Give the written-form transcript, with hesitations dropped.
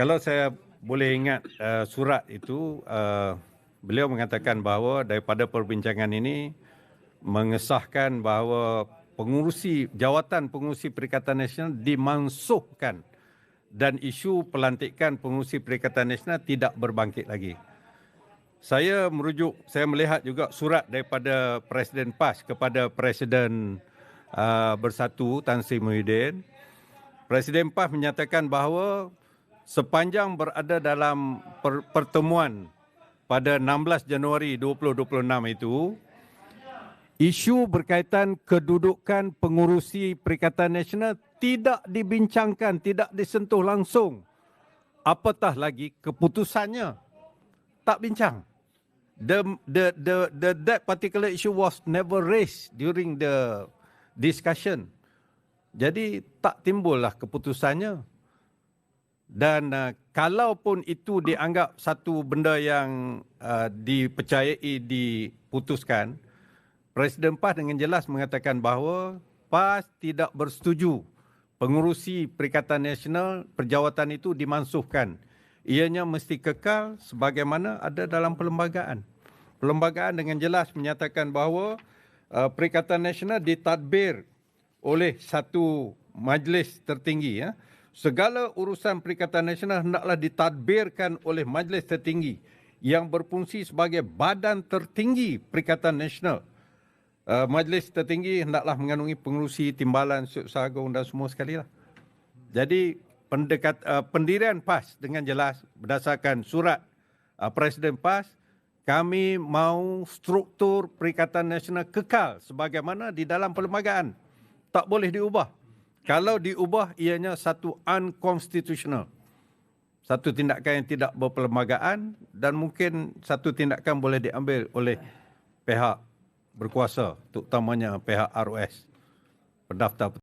Kalau saya boleh ingat surat itu, beliau mengatakan bahawa daripada perbincangan ini mengesahkan bahawa jawatan pengurusi Perikatan Nasional dimansuhkan dan isu pelantikan pengurusi Perikatan Nasional tidak berbangkit lagi. Saya melihat juga surat daripada Presiden PAS kepada Presiden Bersatu Tan Sri Muhyiddin. Presiden PAS menyatakan bahawa sepanjang berada dalam pertemuan pada 16 Januari 2026 itu, isu berkaitan kedudukan pengurusi Perikatan Nasional tidak dibincangkan, tidak disentuh langsung. Apatah lagi keputusannya tak bincang. That particular issue was never raised during the discussion. Jadi tak timbullah keputusannya. Dan kalaupun itu dianggap satu benda yang dipercayai diputuskan, Presiden PAS dengan jelas mengatakan bahawa PAS tidak bersetuju pengurusi Perikatan Nasional perjawatan itu dimansuhkan. Ianya mesti kekal sebagaimana ada dalam perlembagaan. Perlembagaan dengan jelas menyatakan bahawa Perikatan Nasional ditadbir oleh satu majlis tertinggi. Segala urusan Perikatan Nasional hendaklah ditadbirkan oleh majlis tertinggi yang berfungsi sebagai badan tertinggi Perikatan Nasional. Majlis tertinggi hendaklah mengandungi pengerusi, timbalan, Setiausaha Agung dan semua sekali lah. Jadi pendirian PAS dengan jelas berdasarkan surat Presiden PAS, kami mahu struktur Perikatan Nasional kekal sebagaimana di dalam perlembagaan. Tak boleh diubah. Kalau diubah, ianya satu unconstitutional. Satu tindakan yang tidak berperlembagaan dan mungkin satu tindakan boleh diambil oleh pihak berkuasa, terutamanya pihak ROS, pendaftar